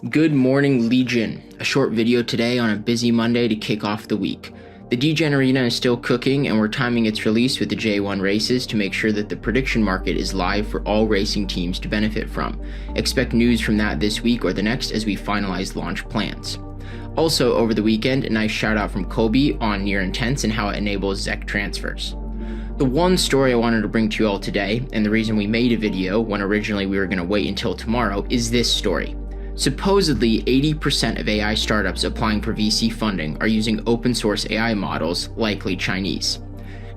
Good morning, Legion. A short video today on a busy Monday to kick off the week. The Degen Arena is still cooking, and we're timing its release with the J1 races to make sure that the prediction market is live for all racing teams to benefit from. Expect news from that this week or the next as we finalize launch plans. Also, over the weekend, a nice shout out from Kobe on Near Intense and how it enables ZEC transfers. The one story I wanted to bring to you all today, and the reason we made a video when originally we were going to wait until tomorrow, is this story. Supposedly, 80% of AI startups applying for VC funding are using open source AI models, likely Chinese.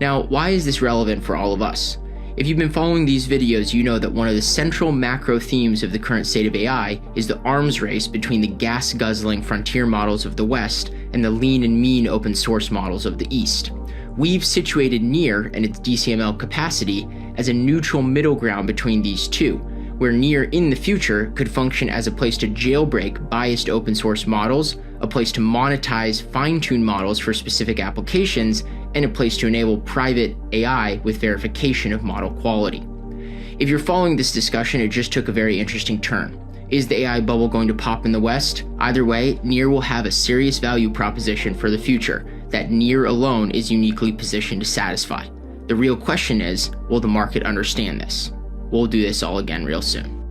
Now, why is this relevant for all of us? If you've been following these videos, you know that one of the central macro themes of the current state of AI is the arms race between the gas-guzzling frontier models of the West and the lean and mean open source models of the East. We've situated Near and its DCML capacity as a neutral middle ground between these two, where Near in the future could function as a place to jailbreak biased open source models, a place to monetize fine-tuned models for specific applications, and a place to enable private AI with verification of model quality. If you're following this discussion, it just took a very interesting turn. Is the AI bubble going to pop in the West? Either way, Near will have a serious value proposition for the future that Near alone is uniquely positioned to satisfy. The real question is, will the market understand this? We'll do this all again real soon.